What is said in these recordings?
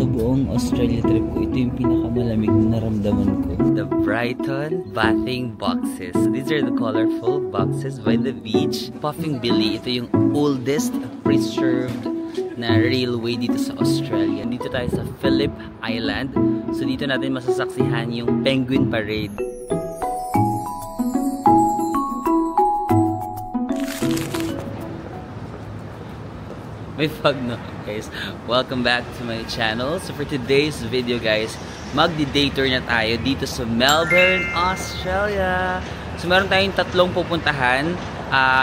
Sa buong Australia trip ko, ito yung pinakamalamig na naramdaman ko. The Brighton Bathing Boxes. These are the colorful boxes by the beach. Puffing Billy, ito yung oldest preserved na railway dito sa Australia. Dito tayo sa Phillip Island. So dito natin masasaksihan yung Penguin Parade. May fog no, guys. Welcome back to my channel. So for today's video, guys, magdi-day tour na tayo dito sa Melbourne, Australia. So meron tayong tatlong pupuntahan.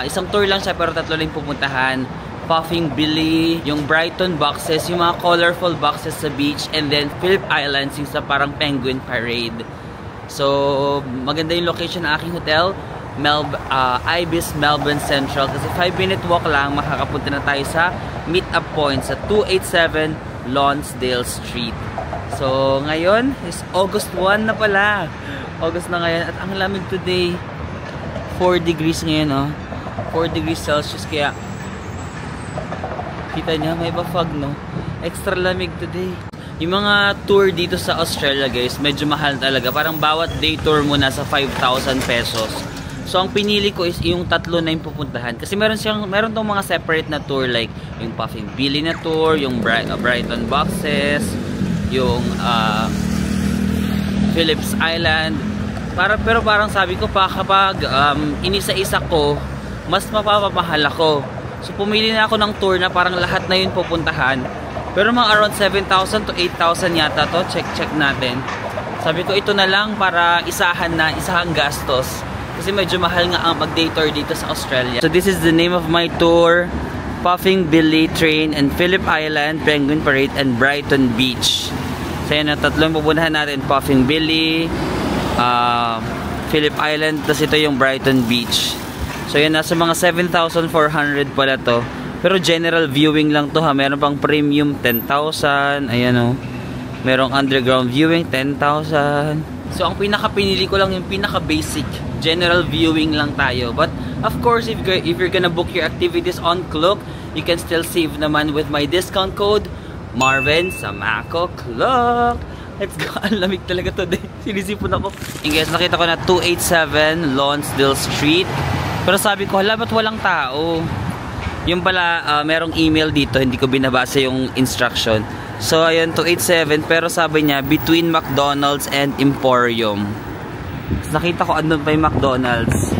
Isang tour lang siya pero tatlo lang pupuntahan. Puffing Billy, yung Brighton boxes, yung mga colorful boxes sa beach, and then Phillip Islands, yung sa parang Penguin Parade. So maganda yung location ng aking hotel. Ibis Melbourne Central, kasi 5-minute walk lang makakapunta na tayo sa meet-up point sa 287 Lonsdale Street. So ngayon is August 1 na pala. August na ngayon at ang lamig today. 4 degrees ngayon, oh. 4 degrees Celsius, kaya kita niya may fog, no? Extra lamig today. Yung mga tour dito sa Australia, guys, medyo mahal talaga. Parang bawat day tour mo nasa 5,000 pesos. So ang pinili ko is yung tatlo na yung pupuntahan. Kasi meron tong mga separate na tour, like yung Puffing Billy na tour, yung Brighton boxes, yung Phillips Island. Pero parang sabi ko pa, kapag inisa-isa ko, mas mapapamahal ako. So pumili na ako ng tour na parang lahat na yun pupuntahan. Pero mga around 7,000 to 8,000 yata to. Check natin. Sabi ko ito na lang para isahang gastos. Kasi medyo mahal nga ang mag-day tour dito sa Australia. So this is the name of my tour. Puffing Billy Train and Phillip Island, Penguin Parade, and Brighton Beach. So yan ang tatlong pupuntahan natin. Puffing Billy, Phillip Island, tapos ito yung Brighton Beach. So yan, nasa mga 7,400 pala to. Pero general viewing lang to ha. Meron pang premium 10,000. Ayan o. Merong underground viewing 10,000. So ang pinaka-pinili ko lang yung pinaka-basic. General viewing lang tayo. But of course, if you're gonna book your activities on Klook, you can still save naman with my discount code Marvin Samaco Klook. Let's go. Ang lamig talaga today. Sinisipon ako. And guys, nakita ko na 287 Lonsdale Street. Pero sabi ko, hala, ba't walang tao? Yung pala, merong email dito, hindi ko binabasa yung instruction. So ayun, 287, pero sabi niya between McDonald's and Emporium. Nakita ko andun pa yung McDonald's.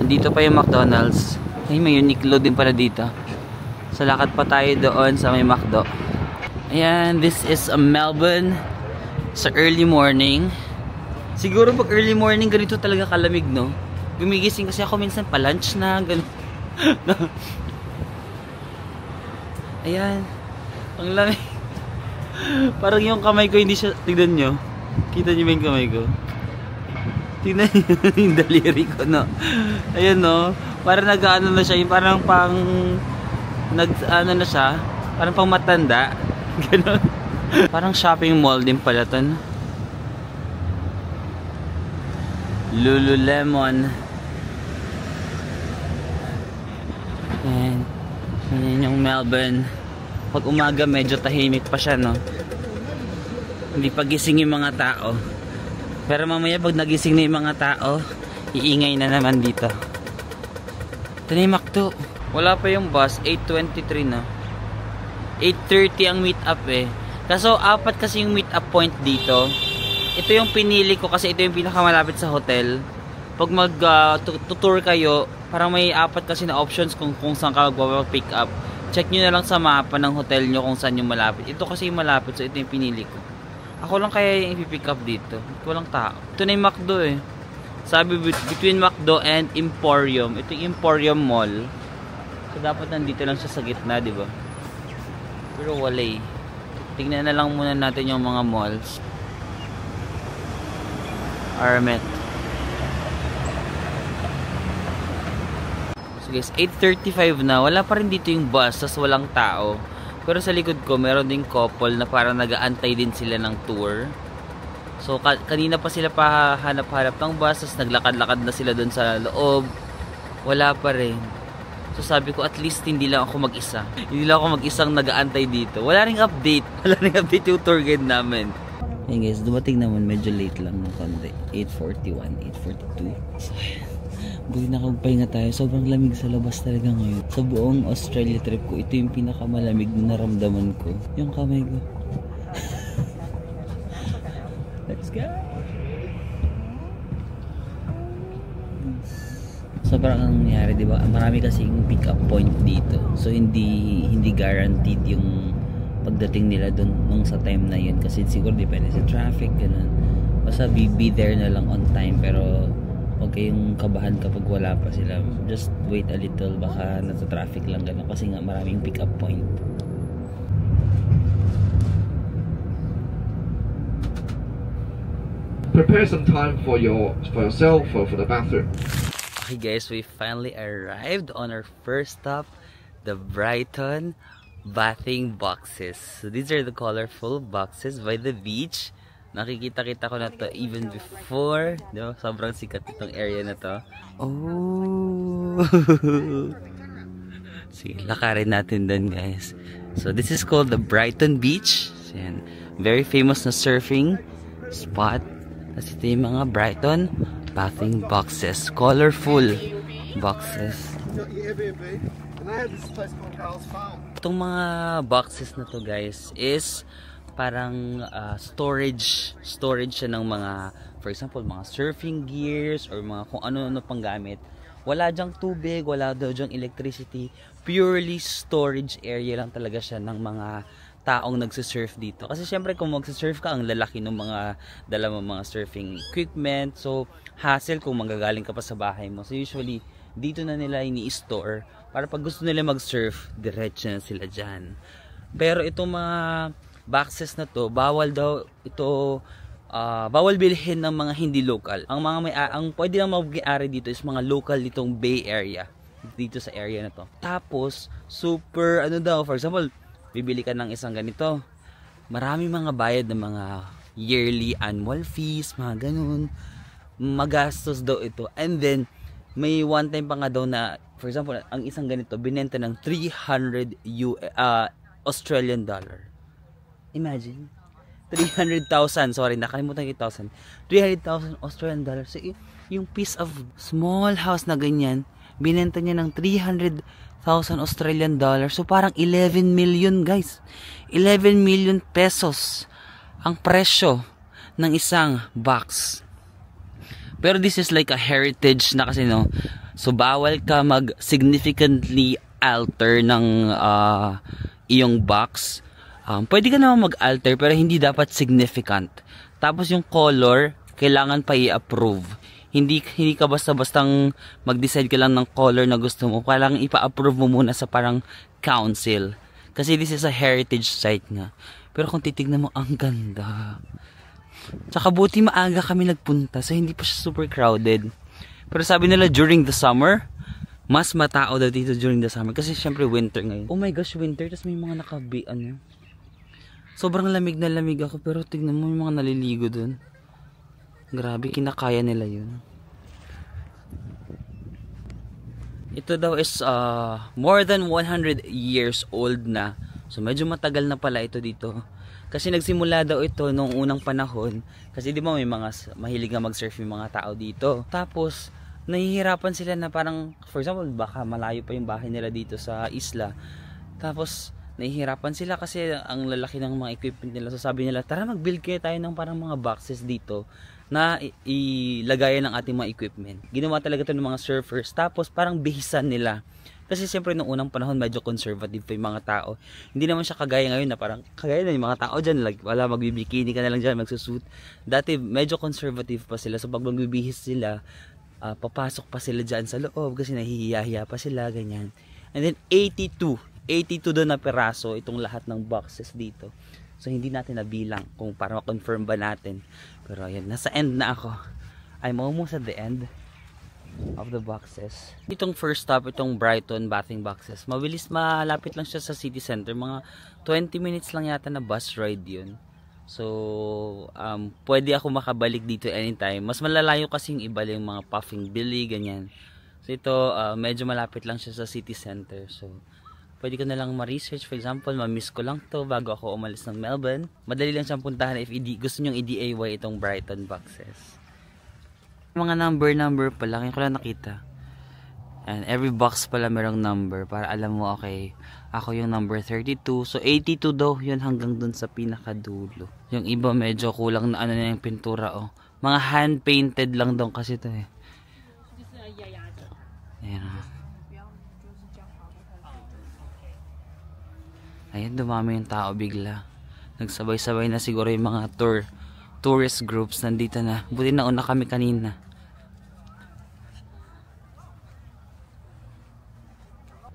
Andito pa yung McDonald's. Ay, may Uniqlo din pala dito. So lakad pa tayo doon sa may McDo. Ayan, this is a Melbourne sa early morning. Siguro pag early morning ganito talaga kalamig, no? Gumigising kasi ako minsan pa lunch na ganun. Ayan, ang lamig. Parang yung kamay ko hindi siya, tignan nyo. Kita nyo ba yung kamay ko? Tignan nyo yung daliri ko, no? Ayan, no? Parang nag-ano na siya, yung parang pang nag-ano na siya, parang pang matanda. Ganun. Parang shopping mall din pala to, no? Lululemon. Ayan. Ayan yung Melbourne. Pag umaga medyo tahimik pa siya, no? Hindi pa gising yung mga tao. Pero mamaya pag nagising na yung mga tao, iingay na naman dito. Ito na yung McDo. Wala pa yung bus, 8:23 na. 8:30 ang meet up eh. Kaso apat kasi yung meet up point dito. Ito yung pinili ko kasi ito yung pinakamalapit sa hotel. Pag mag-tour kayo, parang may apat kasi na options kung saan ka mag-pick up. Check nyo na lang sa mapa ng hotel nyo kung saan yung malapit. Ito kasi yung malapit, so ito yung pinili ko. Ako lang kaya yung ipipick up dito. Walang tao. Ito na yung McDo eh. Sabi between McDo and Emporium. Ito yung Emporium Mall. So dapat nandito lang siya sa gitna, di ba? Pero wala eh. Tingnan na lang muna natin yung mga malls. Armet. So guys, 8:35 na. Wala pa rin dito yung bus, tas walang tao. Pero sa likod ko, meron ding couple na parang nag-aantay din sila ng tour. So kanina pa sila pa hanap-hanap ng bus, tas naglakad-lakad na sila doon sa loob. Wala pa rin. So sabi ko, at least hindi lang ako mag-isa. Hindi lang ako mag-isang nag-aantay dito. Wala ring update. Wala ring update yung tour guide namin. Hey guys, dumating naman. Medyo late lang ng konti. 8:41, 8:42. So, buhay na magpahinga tayo. Sobrang lamig sa labas talaga ngayon. Sa buong Australia trip ko, ito yung pinakamalamig na naramdaman ko. Yung kamay ko. Let's go! Sobrang ang nangyari, di ba? Marami kasing pick up point dito. So hindi guaranteed yung pagdating nila doon nung sa time na yun kasi siguro depende sa traffic ganun. Basta be there na lang on time, pero huwag kayong kabahan kapag wala pa sila. Just wait a little, baka nasa traffic lang ganun kasi nga maraming pick up point. Prepare some time for yourself for the bathroom. Okay guys, we finally arrived on our first stop, the Brighton bathing boxes. So these are the colorful boxes by the beach. Nakikita-kita ko na to even before. Diba? Sobrang sikat itong area na to. Oh! Sige, lakarin natin dun guys. So this is called the Brighton Beach. So, yan. Very famous na surfing spot. Tapos ito yung mga Brighton bathing boxes, colorful boxes. Itong mga boxes na to guys is parang storage siya ng mga, for example, mga surfing gears or mga kung ano-ano pang gamit. Wala dyang tubig, wala daw dyang electricity, purely storage area lang talaga siya ng mga taong nagsisurf dito. Kasi syempre kung magsisurf ka, ang lalaki ng mga dala mo mga surfing equipment. So hassle kung manggagaling ka pa sa bahay mo. So usually dito na nila ini-store para pag gusto nila mag-surf, diretso na sila dyan. Pero itong mga boxes na to, bawal daw ito, bawal bilhin ng mga hindi local. Ang pwede lang mag-ari dito is mga local ditong Bay Area, dito sa area na to. Tapos super ano daw, for example, bibili ka ng isang ganito, marami mga bayad ng mga yearly annual fees, mga ganun, magastos daw ito. And then may one time pa nga daw na, for example, ang isang ganito binenta ng 300 Australian dollar. Imagine 300,000, sorry, nakalimutan ko 1,000. 300,000 Australian dollars. So yung piece of small house na ganyan, binenta niya ng 300,000 Australian dollars. So parang 11 million guys. 11 million pesos ang presyo ng isang box. Pero this is like a heritage na kasi, no. So bawal ka mag significantly alter ng iyong box. Pwede ka naman mag-alter pero hindi dapat significant. Tapos yung color kailangan pa i-approve. Hindi ka basta-bastang mag-decide ka lang ng color na gusto mo. Kailangan ipa-approve mo muna sa parang council. Kasi this is a heritage site nga. Pero kung titignan mo, ang ganda. Tsaka buti maaga kami nagpunta, so hindi pa siya super crowded. Pero sabi nila during the summer, mas matao daw dito during the summer. Kasi syempre winter ngayon. Oh my gosh, winter. Tapos may mga ano. Sobrang lamig na lamig ako. Pero tignan mo, may mga naliligo dun. Grabe, kinakaya nila yun. Ito daw is more than 100 years old na. So medyo matagal na pala ito dito. Kasi nagsimula daw ito nung unang panahon. Kasi di ba may mga mahilig na mag-surf yung mga tao dito. Tapos nahihirapan sila na parang, for example, baka malayo pa yung bahay nila dito sa isla. Tapos nahihirapan sila kasi ang lalaki ng mga equipment nila. So sabi nila, tara mag-build kayo tayo ng parang mga boxes dito na ilagayan ng ating mga equipment. Ginawa talaga ito ng mga surfers. Tapos parang bihisan nila. Kasi siyempre nung unang panahon medyo conservative pa yung mga tao. Hindi naman siya kagaya ngayon na parang kagaya na yung mga tao dyan. Like, wala, magbibikini ka na lang dyan, magsusuit. Dati medyo conservative pa sila. So pag magbibihis sila, papasok pa sila dyan sa loob kasi nahihiya-hiya pa sila, ganyan. And then 82 doon na peraso itong lahat ng boxes dito. So hindi natin nabilang kung para ma-confirm ba natin. Pero ayan, nasa end na ako. I'm almost at the end of the boxes. Itong first stop, itong Brighton bathing boxes, mabilis, malapit lang siya sa city center. Mga 20 minutes lang yata na bus ride yun. So pwede ako makabalik dito anytime. Mas malalayo kasing iba yung mga Puffing Billy, ganyan. So ito, medyo malapit lang siya sa city center. So, pwede ko na lang ma-research. For example, ma-miss ko lang to bago ako umalis ng Melbourne. Madali lang siyang puntahan if gusto nyong i-DIY itong Brighton boxes. Mga number pala, ngayon ko lang nakita. And every box pala merong number para alam mo, okay, ako yung number 32. So 82 daw yun hanggang dun sa pinakadulo. Yung iba medyo kulang na ano na yung pintura, oh. Mga hand painted lang daw kasi to eh. Ayan. Ayan, dumami yung tao bigla. Nagsabay-sabay na siguro yung mga tourist groups nandito na. Buti na una kami kanina.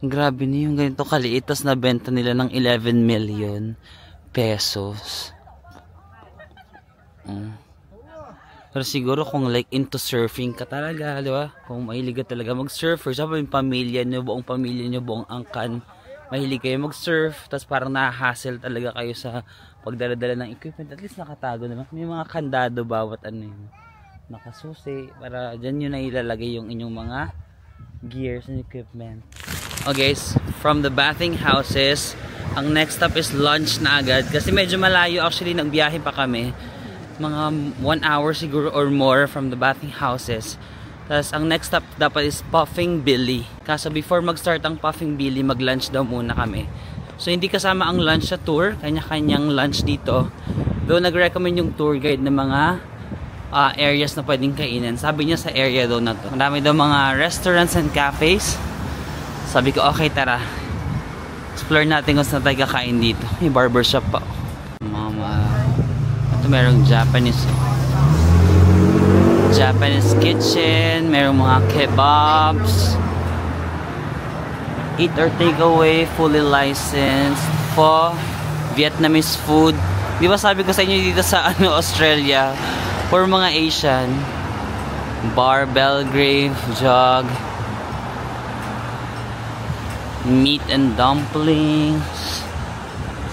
Grabe na yung ganito kaliit. Tas nabenta nila ng 11 million pesos. Pero siguro kung like into surfing ka talaga, di ba? Kung mahilig ka talaga mag-surf, for example, yung pamilya nyo, buong angkan, mahilig kayo mag-surf, tapos parang na-hassle talaga kayo sa pagdala-dala ng equipment, at least nakatago naman. May mga kandado bawat ano yun. Nakasusi, para dyan yun na ilalagay yung inyong mga gears and equipment. Okay, from the bathing houses, ang next stop is lunch na agad. Kasi medyo malayo, actually, nagbiyahe pa kami. Mga 1 hour siguro or more from the bathing houses. Tapos ang next stop dapat is Puffing Billy. Kaso before mag-start ang Puffing Billy, mag-lunch daw muna kami. So hindi kasama ang lunch sa tour, kanya-kanyang lunch dito. Though nag-recommend yung tour guide ng mga areas na pwedeng kainin. Sabi niya sa area daw na to, marami daw mga restaurants and cafes. Sabi ko, okay, tara, explore natin kung saan tayo kakain dito. May barbershop pa. Merong Japanese kitchen, merong mga kebabs, eat or take away, fully licensed, pho, Vietnamese food. Di ba sabi ko sa inyo dito sa Australia, for mga Asian, bar, Belgrave, jog, meat and dumplings.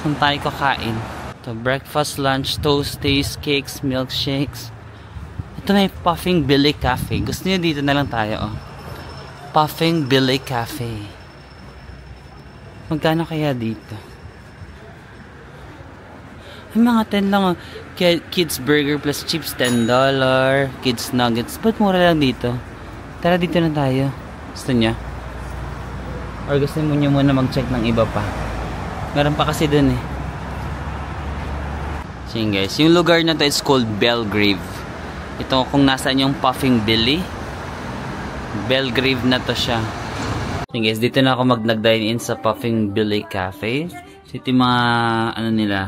Saan tayo kakain? Ito, breakfast, lunch, toasties, cakes, milkshakes. Ito may Puffing Billy Cafe. Gusto niyo dito na lang tayo, oh. Puffing Billy Cafe. Magkano kaya dito? Ay, mga 10 lang, oh. Kids burger plus chips, $10. Kids nuggets. Ba't mura lang dito? Tara, dito na tayo. Gusto niya? Or gusto niyo muna mag-check ng iba pa? Meron pa kasi dun eh. So yun guys, yung lugar na to is called Belgrave. Ito kung nasaan yung Puffing Billy, Belgrave na to siya. So guys, dito na ako nag-dine in sa Puffing Billy Cafe. So ito yung mga ano nila,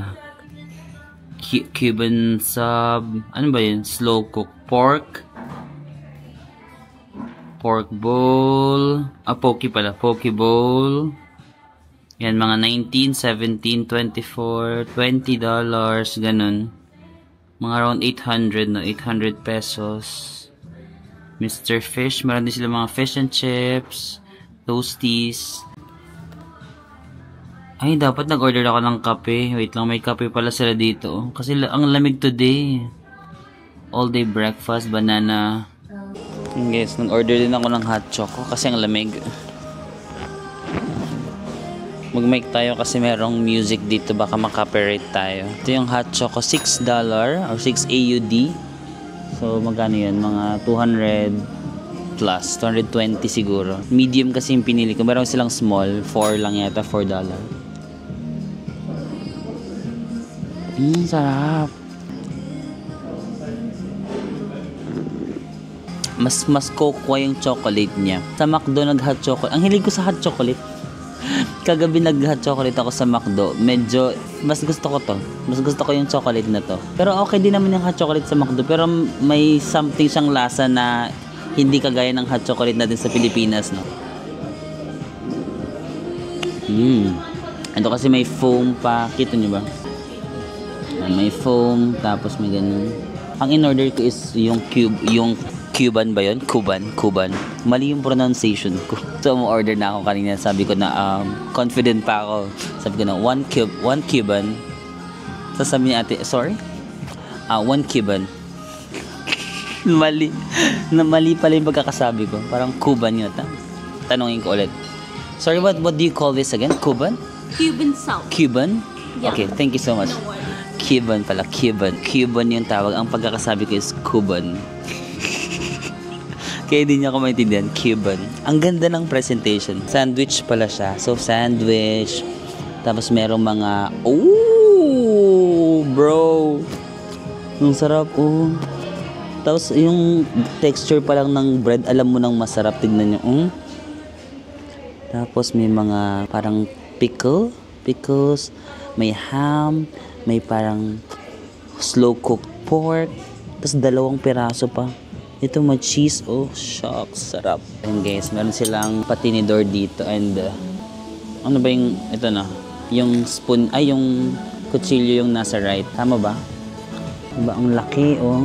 Cuban sub, ano ba yun, slow cook pork bowl, poke pala, poke bowl. Yan, mga 19, 17, 24, $20, ganun. Mga around 800, no? 800 pesos. Mr. Fish, meron din sila mga fish and chips, toasties. Ay, dapat nag-order ako ng kape. Wait lang, may kape pala sila dito. Kasi ang lamig today. All day breakfast, banana. And guys, nag-order din ako ng hot choco kasi ang lamig. Mag-make tayo kasi merong music dito, baka makapirate tayo. Ito yung hot choco, $6 or 6 AUD. So magkano yun? Mga 200 plus, 220 siguro. Medium kasi yung pinili ko. Meron silang small, 4 lang yata, $4. Sarap. Mas cocoa yung chocolate niya. Sa McDo nag-hot chocolate. Ang hilig ko sa hot chocolate. Kagabi nag-hot chocolate ako sa McDo. Medyo, mas gusto ko to. Mas gusto ko yung chocolate na to. Pero okay din naman yung hot chocolate sa McDo. Pero may something siyang lasa na hindi kagaya ng hot chocolate natin sa Pilipinas, no? Ito kasi may foam pa. Kita nyo ba? May foam. Tapos may ganun. Ang in-order ko is yung Cuban ba yun? Cuban. Mali yung pronunciation ko. So, mo-order na ako kanina. Sabi ko na, confident pa ako. Sabi ko na, one Cuban. So, sabi ni ate, sorry? 1 Cuban. Mali. Mali pala yung pagkakasabi ko. Parang Cuban yun. Tanungin ko ulit. Sorry, what do you call this again? Cuban? Cuban salt. Cuban? Yeah. Okay, thank you so much. No worries. Cuban pala, Cuban. Cuban yung tawag. Ang pagkakasabi ko is Cuban. Kaya hindi niya ako maintindihan. Cuban. Ang ganda ng presentation. Sandwich pala siya. So, sandwich. Tapos merong mga... Oh, bro! Ang sarap, oh. Tapos yung texture pa lang ng bread, alam mo nang masarap. Tignan nyo, Tapos may mga parang pickles, may ham, may parang slow cooked pork, tapos 2 piraso pa. Ito may cheese, oh shucks, sarap. And guys, meron silang patinidor dito and ano ba yung, ito na, yung spoon, ay yung kutsilyo yung nasa right, tama ba? Diba, ang laki, oh.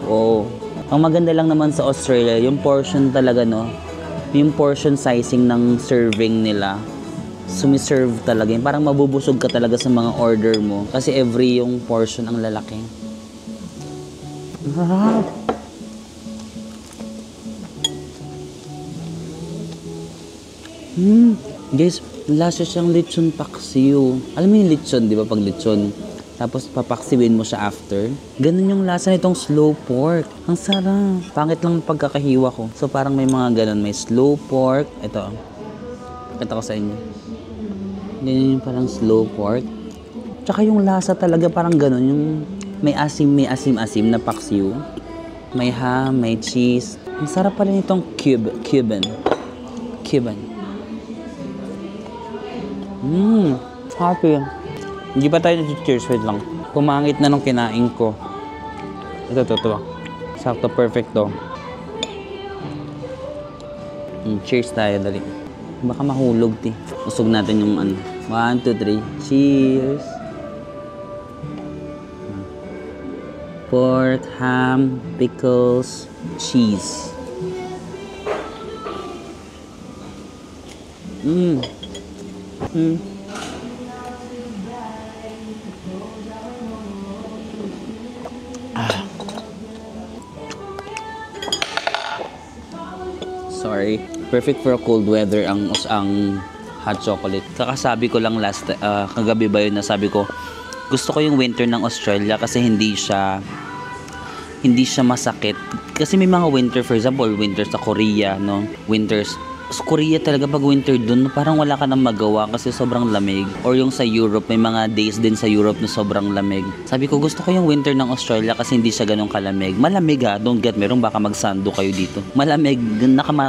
Oh. Ang maganda lang naman sa Australia, yung portion talaga, no? Yung portion sizing ng serving nila, sumiserve talaga. Yung parang mabubusog ka talaga sa mga order mo. Kasi every yung portion ang lalaki. Sarap! Guys, lasa siyang lechon paksiw. Alam mo yung lechon, di ba? Pag lechon, tapos papaksiwin mo siya after. Ganun yung lasa nitong slow pork. Ang sarap. Pangit lang pagkakahiwa ko. So parang may mga ganun. May slow pork. Ito. Pakita ko sa inyo. Ganyan yung parang slow pork. Tsaka yung lasa talaga parang ganun. Yung may asim na paksiw. May ham, may cheese. Ang sarap pala nitong Cuban. Happy. Hindi pa tayo nag-cheers, wait lang. Pumangit na nung kinain ko. Ito. Sakto, perfect to. Cheers tayo, dali. Baka mahulog, ti. Usog natin yung ano. 1, 2, 3. Cheers! Pork, ham, pickles, cheese. Sorry. Perfect for a cold weather ang hot chocolate. Kakasabi ko lang kagabi ba yun, nasabi ko, gusto ko yung winter ng Australia kasi hindi siya masakit. Kasi may mga winter, for example, winter sa Korea, no? Winters sa Korea talaga pag winter dun, parang wala ka nang magawa kasi sobrang lamig. Or yung sa Europe, may mga days din sa Europe na sobrang lamig. Sabi ko, gusto ko yung winter ng Australia kasi hindi siya ganun kalamig. Malamig don't get me wrong, baka magsando kayo dito. Malamig,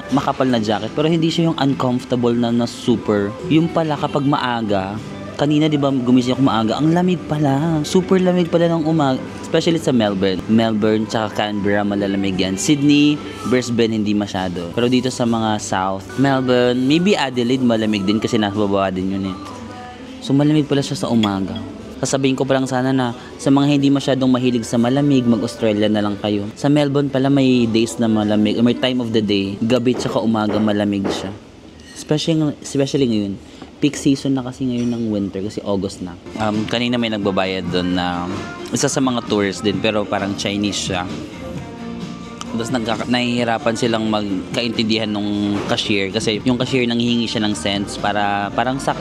makapal na jacket, pero hindi siya yung uncomfortable na super. Yung pala kapag maaga, kanina di ba gumising ako maaga, ang lamig pala. Super lamig pala ng umaga. Especially sa Melbourne. Melbourne tsaka Canberra malalamig yan. Sydney, Brisbane hindi masyado. Pero dito sa mga South, Melbourne, maybe Adelaide malamig din kasi nasa baba din yun eh. So malamig pala siya sa umaga. Sasabihin ko pa lang sana na sa mga hindi masyadong mahilig sa malamig, mag-Australia na lang kayo. Sa Melbourne pala may days na malamig, may time of the day, gabi tsaka umaga malamig siya. Especially ngayon. Peak season na kasi ngayon ng winter kasi August na. Kanina may nagbabayad doon na isa sa mga tourists din pero parang Chinese siya. Tapos nahihirapan silang magkaintindihan nung cashier kasi yung cashier nanghihingi siya ng cents para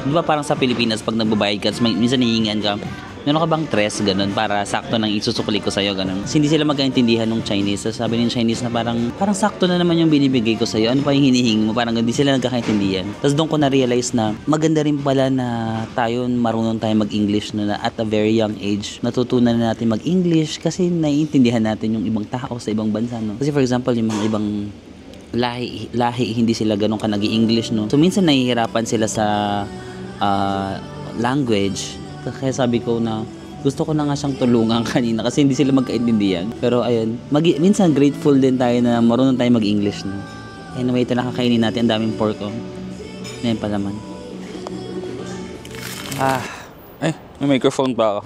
di ba parang sa Pilipinas pag nagbabayad ka minsan hihingian ka, meron ka bang tres ganun para sakto nang isusukli ko sa'yo ganun. Kasi hindi sila magkaintindihan ng Chinese. So, sabi ng Chinese na parang sakto na naman yung binibigay ko sa'yo. Ano pa yung hinihingi mo? Parang hindi sila nagkakaintindihan. Tapos doon ko na-realize na maganda rin pala na tayo marunong tayo mag-English na at a very young age. Natutunan na natin mag-English kasi naiintindihan natin yung ibang tao sa ibang bansa. No? Kasi for example, yung mga ibang lahi hindi sila ganun ka nag-i-English. No? So minsan nahihirapan sila sa language. Kaya sabi ko na gusto ko na nga siyang tulungan kanina kasi hindi sila magkaintindihan. Pero ayun, minsan grateful din tayo na marunong tayo mag-English. No? Anyway, ito nakakainin natin. Ang daming pork. Ngayon pa naman. May microphone pa ako.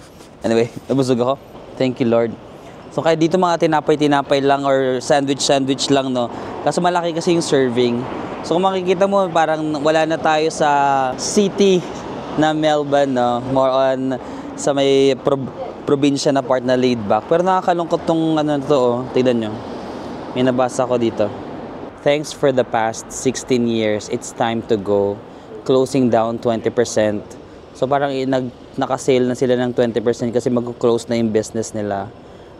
Anyway, nabusog ako. Thank you, Lord. So kaya dito mga tinapay lang or sandwich lang, no? Kaso malaki kasi yung serving. So kung makikita mo, parang wala na tayo sa city na Melbourne, no? More on sa may probinsya na part na laid back. Pero nakakalungkot tong ano to, oh. Tignan nyo. May nabasa ko dito. Thanks for the past 16 years. It's time to go. Closing down 20%. So parang naka-sale na sila ng 20% kasi mag-close na yung business nila.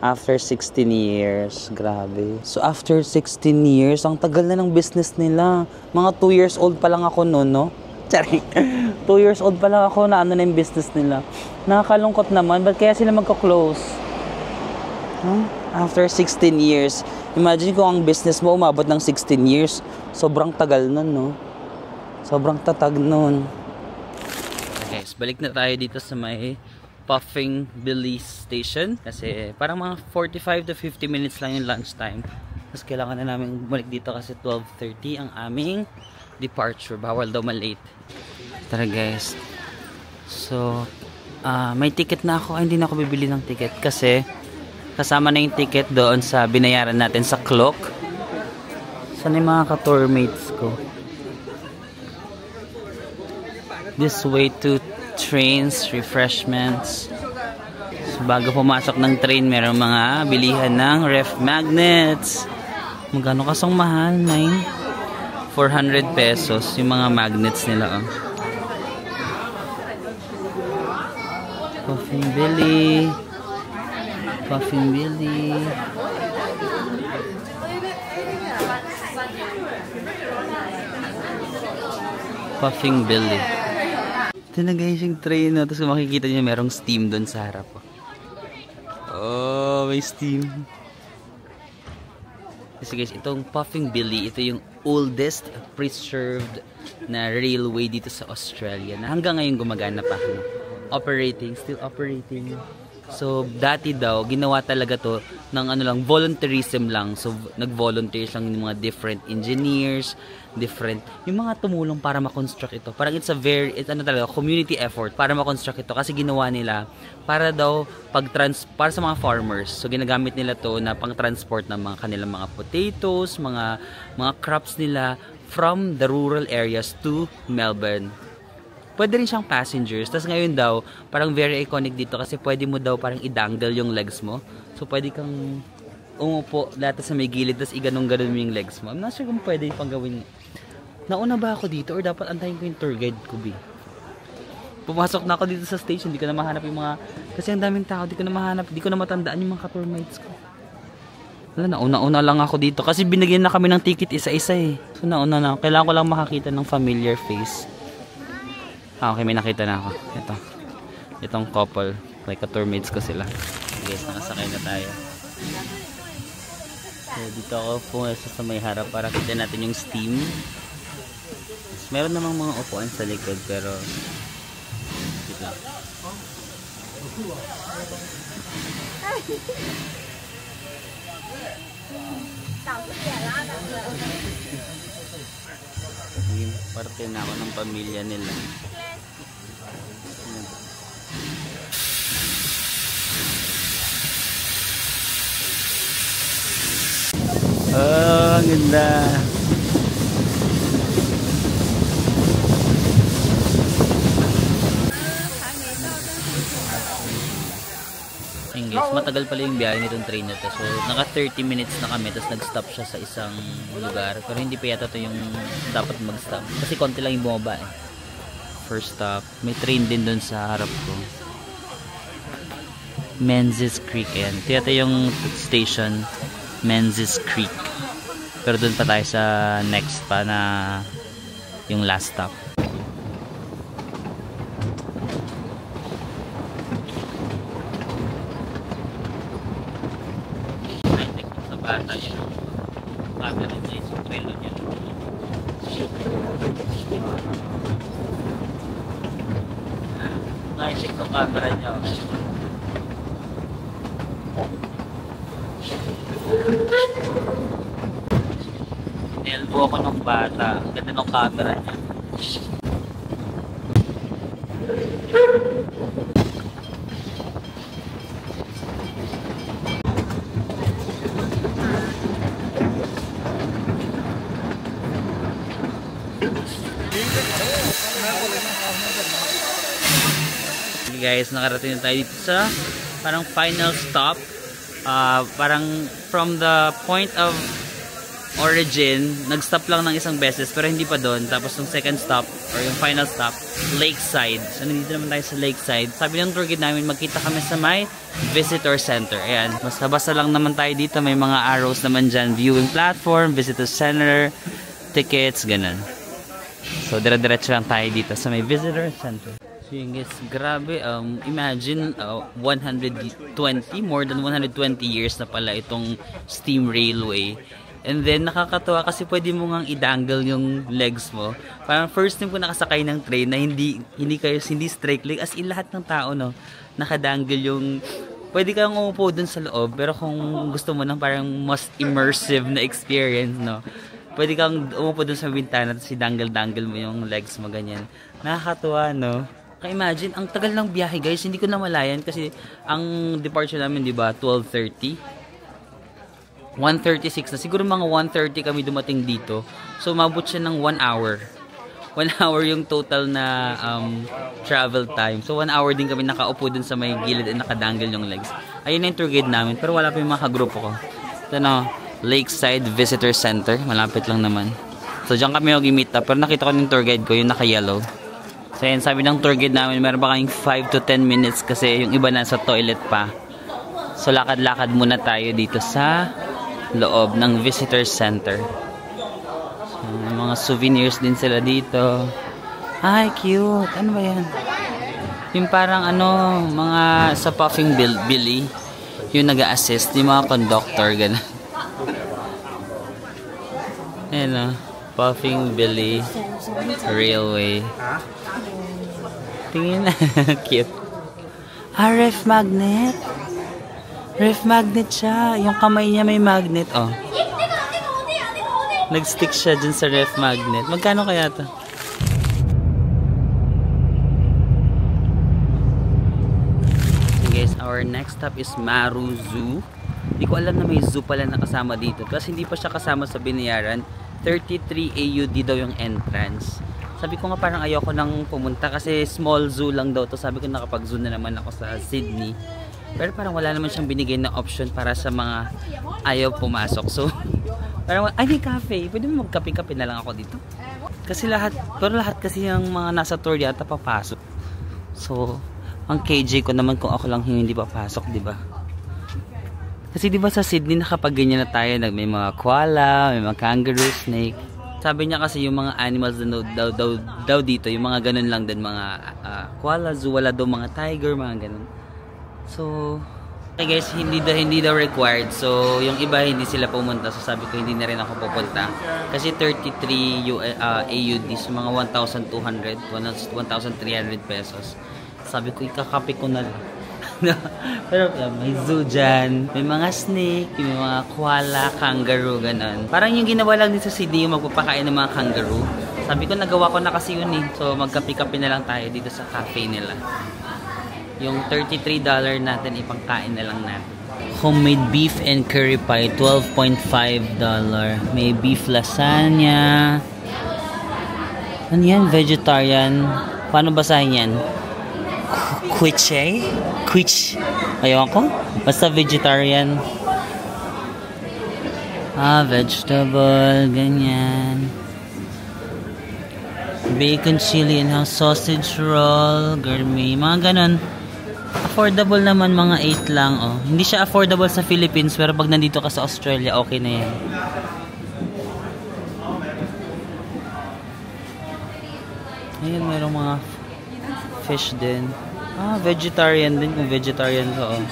After 16 years. Grabe. So after 16 years, ang tagal na ng business nila. Mga 2 years old pa lang ako noon, no? Charing. 2 years old pa lang ako na ano na yung business nila. Nakakalungkot naman. Ba't kaya sila magka-close? Huh? After 16 years. Imagine kung ang business mo umabot ng 16 years. Sobrang tagal nun, no? Sobrang tatag nun. Okay, so balik na tayo dito sa may Puffing Billy Station kasi parang mga 45 to 50 minutes lang yung lunch time. Tapos kailangan na namin bumalik dito kasi 12:30 ang aming departure. Bawal daw malate. Tara guys. So, may ticket na ako. Ay, hindi na ako bibili ng ticket kasi kasama na yung ticket doon sa binayaran natin sa clock. Saan yung mga ka-tour mates ko? This way to trains, refreshments. So, bago pumasok ng train, meron mga bilihan ng ref magnets. Magkano kasong mahal? 400 pesos yung mga magnets nila. Oh. Puffing Billy. Puffing Billy. Puffing Billy. Ito na guys yung train, no? Tapos makikita nyo merong steam doon sa harap. Oh, may steam. Kasi guys, itong Puffing Billy, ito yung oldest preserved na railway dito sa Australia na hanggang ngayon gumagana pa. Operating, still operating. So, dati daw, ginawa talaga to ng ano lang, volunteerism lang. So, nag-volunteers lang yung mga different engineers, yung mga tumulong para ma-construct ito. Parang it's ano talaga, community effort para ma-construct ito. Kasi ginawa nila para daw para sa mga farmers. So, ginagamit nila to na pang-transport ng mga kanilang mga potatoes, mga crops nila from the rural areas to Melbourne. Pwede rin siyang passengers. Tapos ngayon daw, parang very iconic dito kasi pwede mo daw parang i-dangle yung legs mo. So pwede kang umupo lahat sa may gilid tapos iganong-ganon mo yung legs mo. I'm not sure kung pwede pang gawin. Nauna ba ako dito or dapat antayin ko yung tour guide ko, B? Pumasok na ako dito sa station, di ko na mahanap yung mga... Kasi ang daming tao, di ko na mahanap, di ko na matandaan yung mga ka-tour mates ko. Wala, nauna-una lang ako dito kasi binigyan na kami ng ticket isa-isa eh. So nauna na. Kailangan ko lang makakita ng familiar face. Okay, may nakita na ako. Itong couple. Like ka-tour mates ko sila. Guys, nakasakay na tayo. So, dito ako pumunta sa may harap para kita natin yung steam. Meron namang mga upuan sa likod pero dito lang. Parte na ako ng pamilya nila. Oh, ang ganda. Guys, matagal pala yung biyahe nitong train na to. So, naka 30 minutes na kami tapos nag-stop siya sa isang lugar. Pero hindi pa yata to yung dapat mag-stop. Kasi konti lang yung bumaba eh. First stop. May train din dun sa harap ko. Menzies Creek. Ayan. Ito yata yung station. Menzies Creek. Pero dun pa tayo sa next pa na yung last stop. Bata yun. Camera niya yung trailer niya. Nai-check ko camera niya. Elbo ako ng bata. Ang ganda ng camera niya. Guys, nakarating na tayo dito sa parang final stop. Parang from the point of origin, nag-stop lang ng isang beses pero hindi pa doon. Tapos yung second stop or yung final stop, Lakeside. So nandito naman tayo sa Lakeside. Sabi ng tour guide namin, magkita kami sa may visitor center. Ayan, basta-basta lang naman tayo dito. May mga arrows naman dyan. Viewing platform, visitor center, tickets, ganun. So dire-diretso lang tayo dito sa may visitor center. So yun guys, grabe. Imagine 120, more than 120 years na pala itong steam railway. And then, nakakatawa kasi pwede mo ngang i-dangle yung legs mo. Parang first time ko nakasakay ng train na hindi straight leg. As in, lahat ng tao, no, nakadangle yung... Pwede kang umupo dun sa loob. Pero kung gusto mo ng parang mas immersive na experience, no, pwede kang umupo dun sa bintana tapos i-dangle mo yung legs mo, ganyan. Nakakatawa, no? Ka-imagine, ang tagal ng biyahe, guys. Hindi ko na malayan kasi ang departure namin, di ba, 12:30. 1:36 na. Siguro mga 1:30 kami dumating dito. So, mabot siya ng 1 hour. 1 hour yung total na travel time. So, 1 hour din kami nakaupo dun sa may gilid at nakadangle yung legs. Ayun na yung tour guide namin. Pero wala pa yung mga kagrupo ko. Ito na, Lakeside Visitor Center. Malapit lang naman. So, dyan kami mag-meet up. Pero nakita ko yung tour guide ko, yung naka-yellow. So, yan, sabi ng tour guide namin, meron pa kaming 5 to 10 minutes kasi yung iba nasa toilet pa. So, lakad-lakad muna tayo dito sa loob ng visitor center. So, mga souvenirs din sila dito. Ay, cute. Ano ba yan? Yung parang ano, mga sa Puffing Billy, yung nag-a-assist, yung mga conductor, gano'n. Ayan o, Puffing Billy Railway. Tingin na. Cute. Ref magnet. Ref magnet siya. Yung kamay niya may magnet. Oh. Nag-stick siya dun sa ref magnet. Magkano kaya to? So guys, our next stop is Maru Zoo. Hindi ko alam na may zoo pala na kasama dito. Plus hindi pa siya kasama sa binayaran. 33 AUD daw yung entrance. Sabi ko nga parang ayoko nang pumunta kasi small zoo lang daw to. Sabi ko nakapag-zoo na naman ako sa Sydney. Pero parang wala naman siyang binigay na option para sa mga ayaw pumasok. So, parang, ay, may cafe. Pwede mo magkape-kape na lang ako dito. Kasi lahat kasi yung mga nasa tour yata papasok. So, ang KJ ko naman kung ako lang hindi papasok, di ba? Kasi di ba sa Sydney nakapag-ganyan na tayo. May mga koala, may mga kangaroo, snake. Sabi niya kasi yung mga animals daw dito, yung mga ganun lang din, mga koala, zoo, wala daw mga tiger, mga ganun. So, I guess hindi daw required. So, yung iba hindi sila pumunta. So, sabi ko hindi na rin ako pupunta. Kasi 33 AUD, so mga 1,200, 1,300 pesos. Sabi ko, ikakape ko na lang. Pero may zoo dyan, may mga snake, may mga koala, kangaroo, ganun. Parang yung ginawa lang din sa Sydney, yung magpapakain ng mga kangaroo. Sabi ko, nagawa ko na kasi yun eh. So, magkape-kape na lang tayo dito sa cafe nila. Yung $33 natin, ipangkain na lang natin. Homemade beef and curry pie, $12.5. May beef lasagna. Ano yan? Vegetarian. Paano basahin yan? Quiche? Quich? Ayaw ko? Basta vegetarian. Vegetable. Ganyan. Bacon, chili, and house sausage roll. Gourmet. Mga ganon. Affordable naman, mga 8 lang. Oh. Hindi siya affordable sa Philippines, pero pag nandito ka sa Australia, okay na yan. Ayan, mayroong mga fish din. Vegetarian din. Kung vegetarian ka, oh.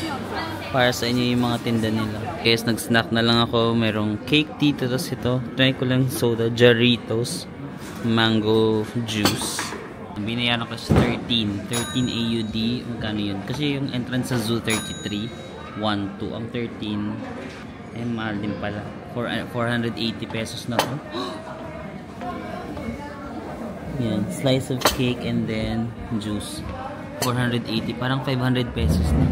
Para sa inyo yung mga tinda nila. Guys, nag-snack na lang ako. Mayroong cake dito. Tapos ito, try ko lang soda. Jarritos. Mango juice. Binayaran ko sa 13 AUD. Magkano yun? Kasi yung entrance sa zoo 33 1, 2. Ang 13 ay mahal din pala. 480 pesos na to. Yan, slice of cake and then juice. 480, parang 500 pesos na.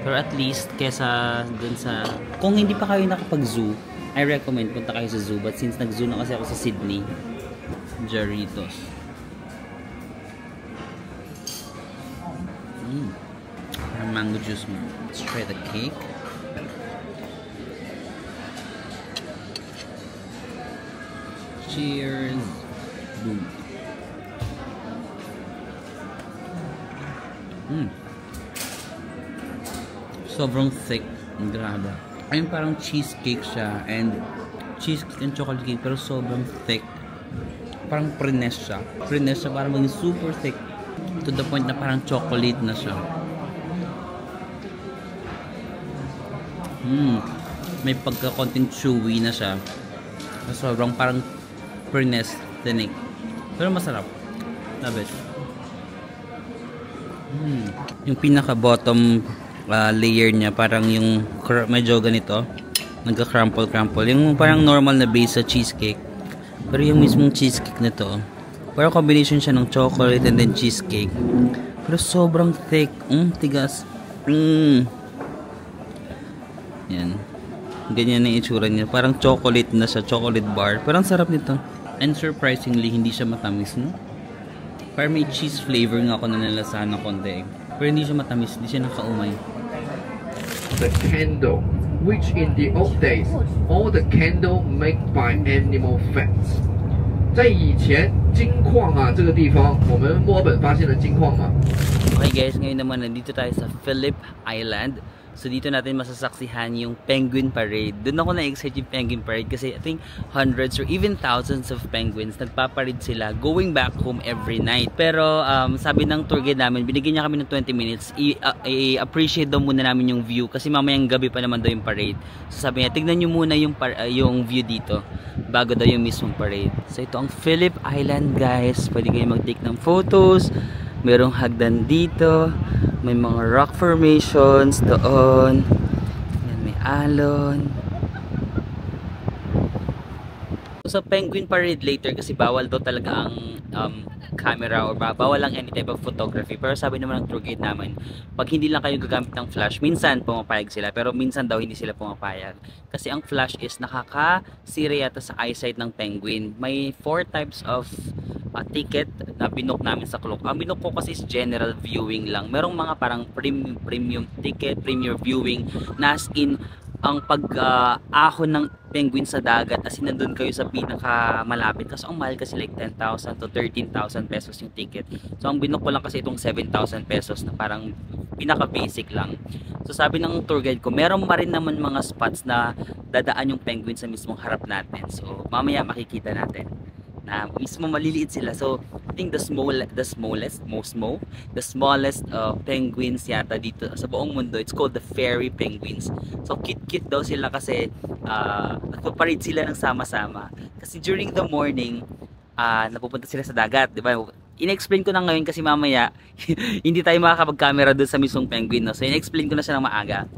Pero at least kesa dun sa, kung hindi pa kayo nakapag-zoo, I recommend punta kayo sa zoo. But since nag-zoo na kasi ako sa Sydney, Jarritos. mango juice mo. Let's try the cake. Cheers! Boom! Sobrang thick. Grabe. Ayun parang cheesecake siya. And cheesecake and chocolate cake pero sobrang thick. Parang prines siya. Prines siya parang maging super thick. To the point na parang chocolate na siya. May pagka-konting chewy na siya. Sobrang parang prines, tinik. Pero masarap. Love it. Yung pinaka-bottom layer niya, parang yung medyo ganito. Nagka-crumple. Yung parang normal na base sa cheesecake. Pero yung mismong cheesecake na to, parang combination siya ng chocolate and then cheesecake. Pero sobrang thick. Tigas. Yan. Ganyan na yung itsura niya. Parang chocolate na siya. Chocolate bar. Pero ang sarap nito. And surprisingly, hindi siya matamis, no? Parang may cheese flavor nga ako na nalasahan ng konti. Pero hindi siya matamis. Hindi siya nakaumay. The candle, which in the old days, all the candle made by animal fats. 在以前金矿啊这个地方，我们墨尔本发现了金矿嘛。Okay guys, ngayon naman nandito tayo sa Phillip Island. So dito natin masasaksihan yung penguin parade. Doon ako na-excite yung penguin parade kasi I think hundreds or even thousands of penguins nagpaparade sila going back home every night. Pero sabi ng tour guide namin, binigyan niya kami ng 20 minutes. I-appreciate daw muna namin yung view kasi mamayang gabi pa naman daw yung parade. So sabi niya, tignan nyo muna yung view dito bago daw yung mismong parade. So ito ang Phillip Island guys. Pwede kayo mag-take ng photos. Merong hagdan dito. May mga rock formations doon. Yan, may alon. Sa penguin parade later kasi bawal daw talaga ang camera or bawal lang any type of photography. Pero sabi naman ng tour guide namin, pag hindi lang kayo gagamit ng flash, minsan pumapayag sila. Pero minsan daw hindi sila pumapayag. Kasi ang flash is nakakasira yata sa eyesight ng penguin. May 4 types of ticket na binook namin sa clock. Ang binook ko kasi is general viewing lang. Merong mga parang premium ticket, premium viewing na as in ang pag-ahon ng penguin sa dagat as in nandun kayo sa pinakamalapit kasi ang mahal kasi like 10,000 to 13,000 pesos yung ticket. So ang binook ko lang kasi itong 7,000 pesos na parang pinaka basic lang. So sabi ng tour guide ko, meron pa rin naman mga spots na dadaan yung penguin sa mismong harap natin. So mamaya makikita natin na mismo maliliit sila. So I think the smallest penguins yata dito sa buong mundo, it's called the fairy penguins. So cute daw sila kasi nagpaparade sila ng sama-sama kasi during the morning napupunta sila sa dagat, di ba? In-explain ko na ngayon kasi mamaya hindi tayo makakapag-camera doon sa mismong penguin, no? So in-explain ko na siya ng maaga.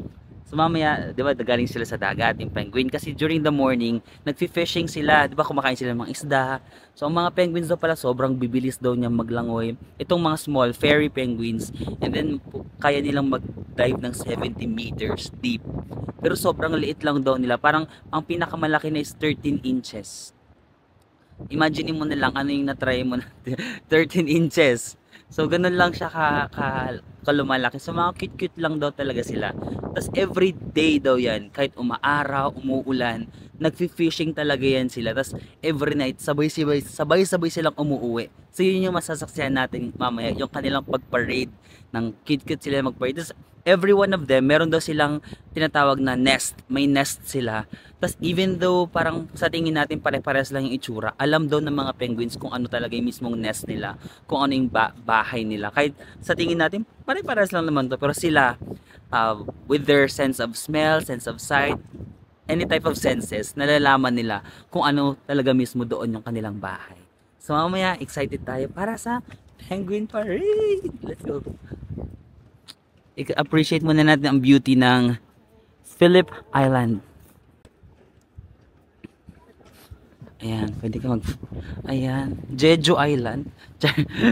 So mamaya, di ba, galing sila sa dagat, yung penguin. Kasi during the morning, nagfi-fishing sila. Di ba, kumakain sila ng mga isda. So ang mga penguins daw pala, sobrang bibilis daw niya maglangoy. Itong mga small, fairy penguins. And then, kaya nilang mag-dive ng 70 meters deep. Pero sobrang liit lang daw nila. Parang, ang pinakamalaki na is 13 inches. Imagine mo na lang, ano yung na-try mo na 13 inches. So, ganun lang siya kalumalaki. So, mga cute-cute lang daw talaga sila. Tapos, every day daw yan. Kahit umaaraw, umuulan, nagfi-fishing talaga yan sila. Tapos, every night, sabay-sabay silang umuuwi. So, yun yung masasaksihan natin mamaya. Yung kanilang pag-parade. Ng cute-cute sila mag-parade. Tapos, every one of them, meron daw silang tinatawag na nest. May nest sila. Tapos even though parang sa tingin natin pare-pares lang yung itsura, alam daw ng mga penguins kung ano talaga yung mismong nest nila. Kung ano yung bahay nila. Kahit sa tingin natin, pare-pares lang naman to. Pero sila, with their sense of smell, sense of sight, any type of senses, nalalaman nila kung ano talaga mismo doon yung kanilang bahay. So mamaya, excited tayo para sa penguin parade. Let's go! I-appreciate muna natin ang beauty ng Phillip Island. Ayan, pwede ka ayan, Jeju Island.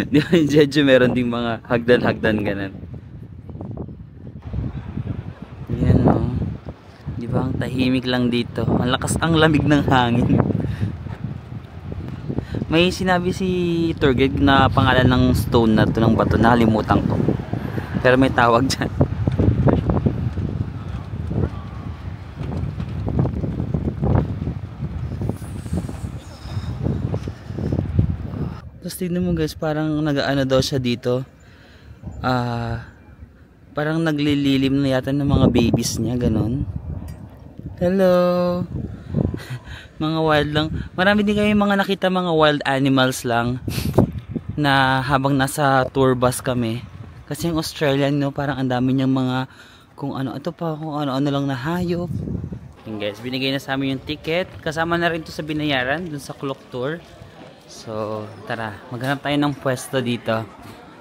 Di ba yung Jeju meron ding mga hagdan-hagdan ganun. Ayan o. Di ba ang tahimik lang dito. Ang lakas, ang lamig ng hangin. May sinabi si tour guide na pangalan ng stone na to, ng bato, nakalimutan ko. Pero may tawag dyan. Tapos tignan mo guys, parang nag-ano daw siya dito. Parang naglililim na yata ng mga babies niya, ganon. Hello. Mga wild lang. Marami din kayo mga nakita mga wild animals lang na habang nasa tour bus kami. Kasi yung Australian, no, parang ang dami niyang mga kung ano lang na hayop. Yung guys, binigay na sa amin yung ticket. Kasama na rin to sa binayaran dun sa clock tour. So, tara, maghanap tayo ng pwesto dito.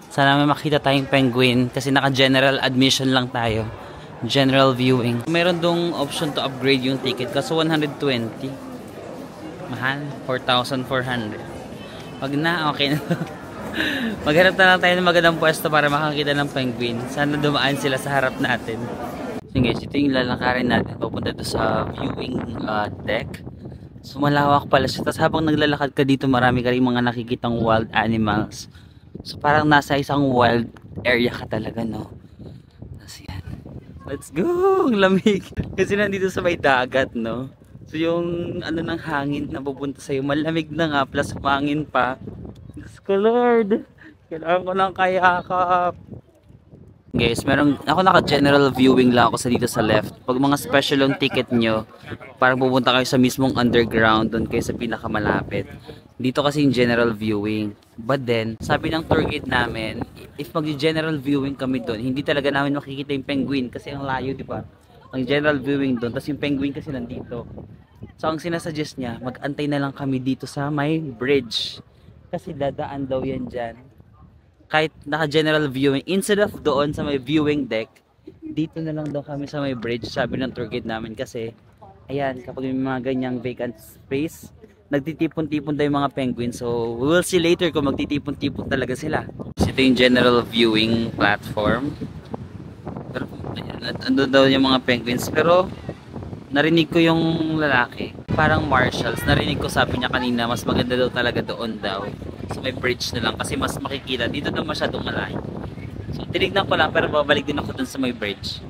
Sana may makita tayong penguin kasi naka-general admission lang tayo. General viewing. Meron dong option to upgrade yung ticket kaso 120. Mahal, 4,400. Pag na, okay na. Maghanap na lang tayo ng magandang pwesto para makakita ng penguin. Sana dumaan sila sa harap natin. So guys, ito yung lalakarin natin papunta to sa viewing deck. So malawak pala siya. Tapos habang naglalakad ka dito, marami ka rin mga nakikitang wild animals. So parang nasa isang wild area ka talaga, no? Tapos yan. Let's go! Ang lamig! Kasi nandito sa may dagat, no? So yung ano ng hangin na pupunta sa'yo, malamig na nga, plus hangin pa. Diyos ko Lord! Kailangan ko ng kayakap! Guys, ako naka-general viewing lang ako sa dito sa left. Pag mga special yung ticket nyo, parang pupunta kayo sa mismong underground, doon kayo sa pinakamalapit. Dito kasi yung general viewing. But then, sabi ng tour guide namin, if mag-general viewing kami doon, hindi talaga namin makikita yung penguin kasi ang layo, di ba? Ang general viewing doon, tapos yung penguin kasi nandito. So, ang sinasuggest niya, mag-antay na lang kami dito sa may bridge. Kasi dadaan daw yan dyan. Kahit naka-general viewing, instead of doon sa may viewing deck, dito na lang daw kami sa may bridge, sabi ng tour guide namin kasi, ayan, kapag may mga ganyang vacant space, nagtitipon-tipon daw yung mga penguin. So, we will see later kung magtitipon-tipon talaga sila. So, ito yung general viewing platform. Pero, ayan, ando daw yung mga penguins. Pero, narinig ko yung lalaki. Parang marshals. Narinig ko, sabi niya kanina, mas maganda daw talaga doon daw. So, may bridge na lang kasi mas makikita. Dito daw masyadong malayo. So, tinignan ko lang pero babalik din ako dun sa may bridge.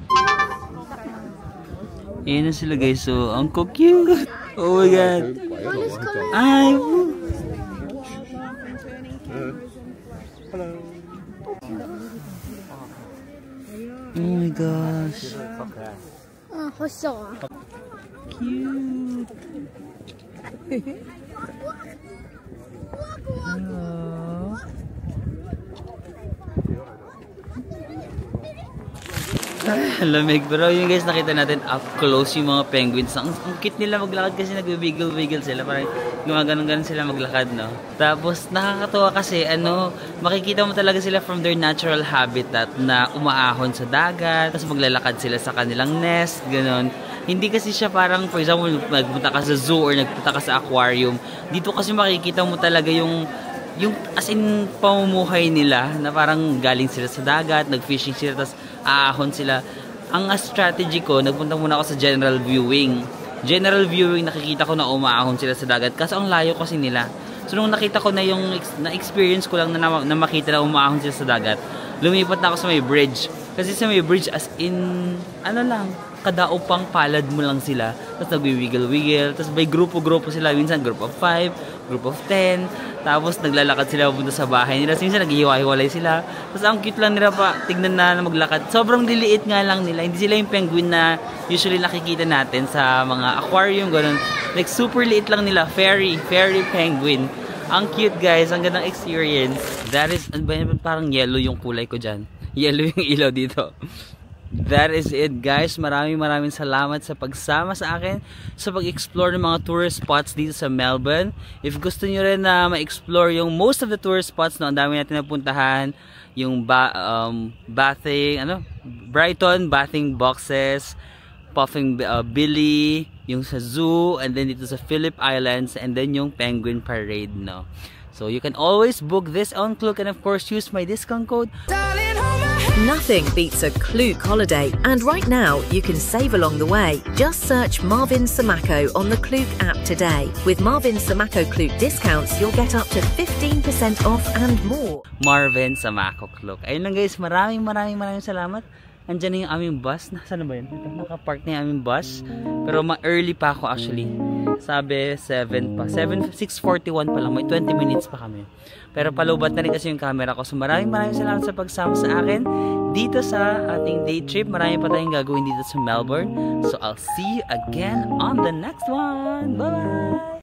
Ayan na sila guys. So, ang cute. Oh my God. Ay, oh my gosh. Cute. Hello. Lamig bro, yung guys nakita natin up close yung mga penguins. Ang cute nila maglakad kasi nagwiggle-wiggle sila, parang gumaganon-ganon sila maglakad, no? Tapos nakakatuwa kasi makikita mo talaga sila from their natural habitat na umaahon sa dagat, tapos maglalakad sila sa kanilang nest, ganon. Hindi kasi siya parang, for example, nagpunta ka sa zoo or nagpunta ka sa aquarium. Dito kasi makikita mo talaga yung as in pamumuhay nila na parang galing sila sa dagat, nag-fishing sila, tapos aahon sila. Ang strategy ko, nagpunta muna ako sa general viewing. General viewing, nakikita ko na umaahon sila sa dagat kasi ang layo kasi nila. So nung nakita ko na yung na-experience ko lang na makita na umaahon sila sa dagat, lumipat na ako sa may bridge. Kasi sa may bridge as in, kadaupang palad mo lang sila. Tapos nagwi-wiggle-wiggle. Tapos may grupo-grupo sila. Minsan group of 5, group of 10. Tapos naglalakad sila papunta sa bahay nila. Minsan naghihiwa-hiwalay sila. Tapos ang cute lang nila pa. Tignan na maglakad. Sobrang liliit nga lang nila. Hindi sila yung penguin na usually nakikita natin sa mga aquarium. Ganun. Like super liit lang nila. Fairy penguin. Ang cute guys. Ang gandang experience. That is, parang yellow yung kulay ko dyan. Yellow yung ilaw dito. That is it guys. Maraming salamat sa pagsama sa akin sa pag-explore ng mga tourist spots dito sa Melbourne. If gusto niyo rin na ma-explore yung most of the tourist spots, no, ang dami natin napuntahan. Yung Brighton, bathing boxes, Puffing Billy, yung sa zoo, and then dito sa Phillip Islands, and then yung Penguin Parade, no. So you can always book this on Klook and of course use my discount code. Nothing beats a Klook holiday, and right now you can save along the way. Just search Marvin Samako on the Klook app today. With Marvin Samako Klook discounts, you'll get up to 15% off and more. Marvin Samako Klook. Ayun lang guys, maraming salamat Andyan na yung aming bus. Nasaan na ba yun? Nakapark na yung aming bus. Pero ma-early pa ako actually. Sabi 7 pa. 6:41 pa lang. May 20 minutes pa kami. Pero palubat na rin kasi yung camera ko. So maraming salamat sa pagsama sa akin dito sa ating day trip. Marami pa tayong gagawin dito sa Melbourne. So I'll see you again on the next one. Bye-bye!